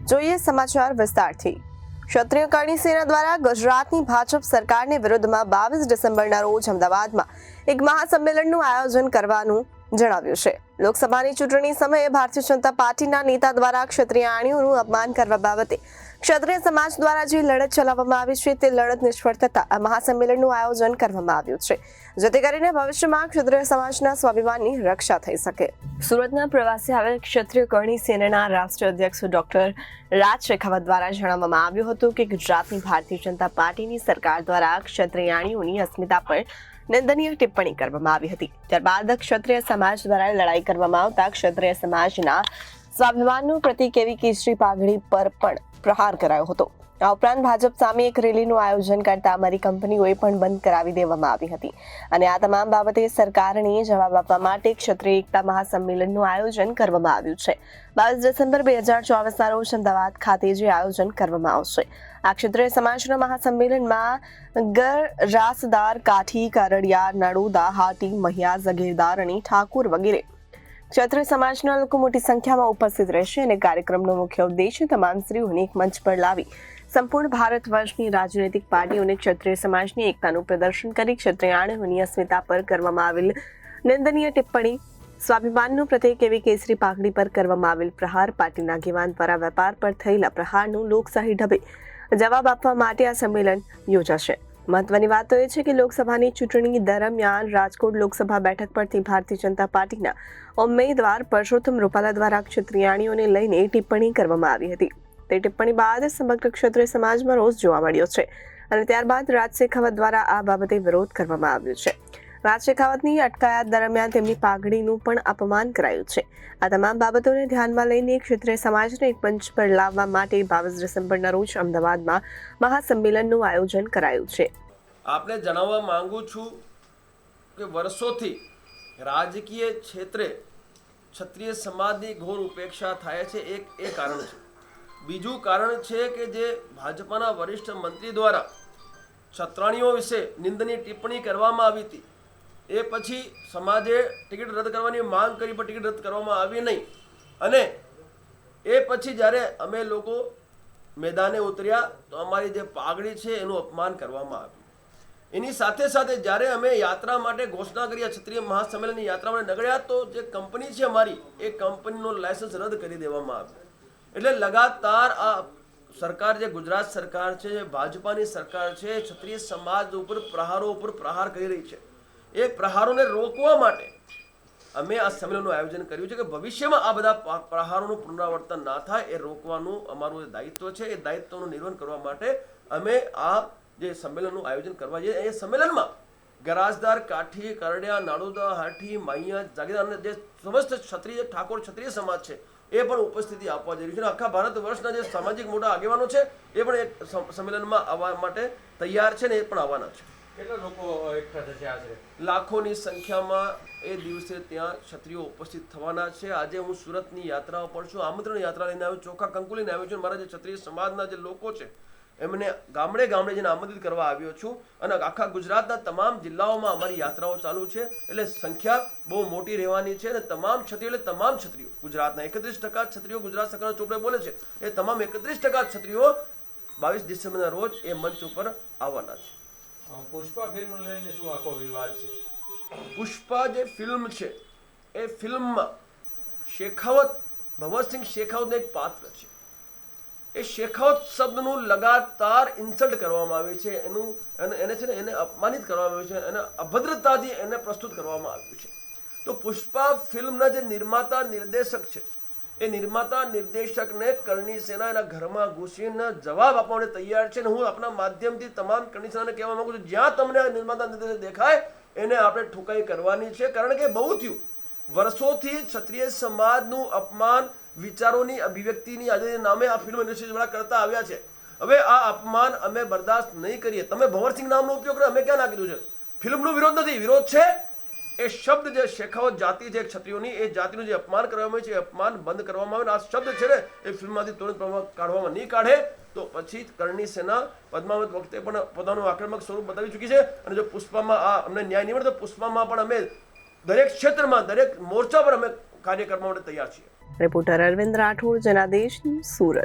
જોઈએ સમાચાર વિસ્તારથી। ક્ષત્રિય કરણી સેના દ્વારા ગુજરાતની ભાજપ સરકારની વિરુદ્ધમાં 22 ડિસેમ્બરના રોજ અમદાવાદમાં એક મહાસંમેલનનું આયોજન કરવાનું જણાવ્યું છે। લોકસભાની ચૂંટણી સમયે ભારતીય જનતા પાર્ટીના નેતા દ્વારા ક્ષત્રિયાણીઓનું અપમાન કરવા બાબતે ક્ષત્રિય સમાજ દ્વારા જે લડત ચલાવવામાં આવી છે તે લડત નિષ્ફળ થતા આ મહાસંમેલનનું આયોજન કરવામાં આવ્યું છે, જેથી કરીને ભવિષ્યમાં ક્ષત્રિય સમાજના સ્વાભિમાનની રક્ષા થઈ શકે। સુરતના પ્રવાસે આવેલ ક્ષત્રિય કરણી સેનાના રાષ્ટ્રીય અધ્યક્ષ ડોક્ટર રાજ શેખાવત દ્વારા જણાવવામાં આવ્યું હતું કે ગુજરાતની ભારતીય જનતા પાર્ટીની સરકાર દ્વારા ક્ષત્રિયાણીઓની અસ્મિતા પર નિંદનીય ટિપ્પણી કરવામાં આવી હતી। ત્યારબાદ ક્ષત્રિય સમાજ દ્વારા લડાઈ કરવામાં આવતા ક્ષત્રિય સમાજના સ્વાભિમાનનું પ્રતીક એવી કેસરી પાઘડી પર પણ પ્રહાર કરાયો હતો। આ ઉપરાંત ભાજપ સામે એક રેલીનું આયોજન કરતા અમારી કંપનીઓએ પણ બંધ કરાવી દેવામાં આવી હતી અને આ તમામ બાબતે સરકારને જવાબ આપવા માટે ક્ષત્રિય એકતા મહાસંમેલનનું આયોજન કરવામાં આવ્યું છે। 22 ડિસેમ્બર 2024ના રોજ અમદાવાદ ખાતે જે આયોજન કરવામાં આવશે। આ ક્ષત્રિય સમાજના મહાસંમેલનમાં ગર, રાસદાર, કાઠી, કારડિયા, નડોદા, હાટી, મહિયા, જગીરદાર અને ઠાકુર વગેરે ક્ષત્રિય સમાજના લોકો મોટી સંખ્યામાં ઉપસ્થિત રહેશે અને કાર્યક્રમનો મુખ્ય ઉદ્દેશ્ય તમામ સ્ત્રીઓને એક મંચ પર લાવી સંપૂર્ણ ભારત વર્ષની રાજનૈતિક પાર્ટીઓને ક્ષત્રિય સમાજની એકતાનું પ્રદર્શન કરી ક્ષત્રિયાણીઓની અસ્મિતા પર કરવામાં આવેલ નિંદનીય ટિપ્પણી, સ્વાભિમાનનું પ્રતીક એવી કેસરી પાઘડી પર કરવામાં આવેલ પ્રહાર, પાર્ટીના આગેવાન દ્વારા વેપાર પર થયેલા પ્રહારનું લોકશાહી ઢબે જવાબ આપવા માટે આ સંમેલન યોજાશે। મહત્વની વાત તો એ છે કે લોકસભાની ચૂંટણી દરમિયાન રાજકોટ લોકસભા બેઠક પરથી ભારતીય જનતા પાર્ટીના ઉમેદવાર પરસોત્તમ રૂપાલા દ્વારા ક્ષત્રિયાણીઓને લઈને ટિપ્પણી કરવામાં આવી હતી। તે ટિપ્પણી બાદ સમગ્ર ક્ષત્રિય સમાજમાં રોષ જોવા મળ્યો છે અને ત્યારબાદ રાજ શેખાવત દ્વારા આ બાબતે વિરોધ કરવામાં આવ્યો છે। રાજ શેખાવતની અટકાયત દરમિયાન તેમની પાઘડીનું પણ અપમાન કરાયું છે। આ તમામ બાબતોને ધ્યાનમાં લઈને ક્ષત્રિય સમાજને એક મંચ પર લાવવા માટે 22 ડિસેમ્બરના રોજ અમદાવાદમાં મહાસંમેલનનું આયોજન કરાયું છે। આપને જણાવવા માંગુ છું કે વર્ષોથી રાજકીય ક્ષેત્રે ક્ષત્રિય સમાજની ઘોર ઉપેક્ષા થાય છે। એક એ કારણ છે। બીજું કારણ છે કે જે ભાજપના વરિષ્ઠ મંત્રી દ્વારા ક્ષત્રાણીઓ વિશે નિંદનીય ટિપ્પણી કરવામાં આવી હતી, એ પછી સમાજે ટિકિટ રદ કરવાની માંગ કરી પણ ટિકિટ રદ કરવામાં આવી નહીં અને એ પછી જ્યારે અમે લોકો મેદાને ઉતર્યા તો અમારી જે પાઘડી છે એનું અપમાન કરવામાં આવ્યું। એની સાથે સાથે જ્યારે અમે યાત્રા માટે ઘોષણા કરી, ક્ષત્રિય મહાસંમેલનની યાત્રા માટે નીકળ્યા તો જે કંપની છે અમારી એ કંપનીનું લાયસન્સ રદ કરી દેવામાં આવ્યું। એટલે લગાતાર આ સરકાર જે ગુજરાત સરકાર છે, જે ભાજપાની સરકાર છે, ક્ષત્રિય સમાજ ઉપર પ્રહાર કરી રહી છે। એ પ્રહારોને રોકવા માટે અમે આ સંમેલનનું આયોજન કર્યું છે કે ભવિષ્યમાં આ બધા પ્રહારોનું પુનરાવર્તન ના થાય એ રોકવાનું અમારું જે દાયિત્વ છે એ દાયિત્વનું નિર્વહન કરવા માટે અમે આ જે સંમેલનનું આયોજન કરવા જઈએ। એ સંમેલનમાં ગરાસદાર, કાઠી, કરડિયા, નાડોદા, હાટી, માહિયા, જાગીરદાર અને જે સમસ્ત ક્ષત્રિય ઠાકોર ક્ષત્રિય સમાજ છે એ પણ ઉપસ્થિતિ આપવા જઈ રહ્યું છે। આખા ભારત વર્ષના જે સામાજિક મોટા આગેવાનો છે એ પણ એક સંમેલનમાં આવવા માટે તૈયાર છે ને એ પણ આવવાના છે। કેટલા લોકો એકઠા થશે? આશરે લાખોની સંખ્યામાં એ દિવસે ત્યાં ક્ષત્રિયો ઉપસ્થિત થવાના છે। આજે હું સુરતની યાત્રા પર છું, આમંત્રણ યાત્રા લઈને આવ્યો, ચોખા કંકુ લઈને આવ્યો છું। મારા જે ક્ષત્રિય સમાજના જે લોકો છે એમને ગામડે ગામડે જઈને આમંત્રિત કરવા આવ્યો છું અને આખા ગુજરાતના તમામ જિલ્લાઓમાં અમારી યાત્રાઓ ચાલુ છે। એટલે સંખ્યા બહુ મોટી રહેવાની છે અને તમામ ક્ષત્રિયો એટલે તમામ ક્ષત્રિયો ગુજરાતના 31% ક્ષત્રિયો ગુજરાત સરકારના ચોપડે બોલે છે, એ તમામ 31% ક્ષત્રિયો 22 ડિસેમ્બરના રોજ એ મંચ ઉપર આવવાના છે। પુષ્પા ફિલ્મ લઈને શું આખો વિવાદ છે? પુષ્પા જે ફિલ્મ છે એ ફિલ્મમાં શેખાવત, ભંવરસિંહ શેખાવતનું એક પાત્ર છે। એ શેખાવત શબ્દનું લગાતાર ઇન્સલ્ટ કરવામાં આવે છે, એને અપમાનિત કરવામાં આવે છે, એને અભદ્રતાથી એને પ્રસ્તુત કરવામાં આવ્યું છે। તો પુષ્પા ફિલ્મના જે નિર્માતા નિર્દેશક છે એ નિર્માતા નિર્દેશકને કરણી સેના એના ઘરમાં ઘૂસીને જવાબ આપવા માટે તૈયાર છે। અને હું આપણા માધ્યમથી તમામ કરણી સેનાને કહેવા માંગુ છું, જ્યાં તમને નિર્માતા નિર્દેશક દેખાય એને આપણે ઠોકાઈ કરવાની છે। કારણ કે બહુ થયું, વર્ષોથી ક્ષત્રિય સમાજનું અપમાન, વિચારોની અભિવ્યક્તિની આજે નામે આ ફિલ્મ ઇન્ડસ્ટ્રીવાળા કરતા આવ્યા છે। હવે આ અપમાન અમે બરદાસ્ત નહીં કરીએ। તમે ભંવરસિંહ નામનો ઉપયોગ કરો, અમે ક્યાં ના કીધું છે? ફિલ્મનો વિરોધ નથી, વિરોધ છે એ શબ્દ જે શેખાવત જાતિ છે ક્ષત્રિયોની, એ જાતિનું જે અપમાન કરવામાં આવે છે એ અપમાન બંધ કરવામાં આવે। આ શબ્દ છે ને એ ફિલ્મમાંથી તુરંત કાઢવામાં નહીં કાઢે તો પછી કરણી સેના પદ્માવત વખતે પણ પોતાનું આક્રમક સ્વરૂપ બતાવી ચૂકી છે। અને જો પુષ્પામાં આ અમને ન્યાય નહીં મળે તો પુષ્પામાં પણ અમે દરેક ક્ષેત્રમાં, દરેક મોરચા પર અમે કાર્ય કરવા માટે તૈયાર છીએ। રિપોર્ટર અરવિંદ રાઠોડ, જનાદેશ, સુરત।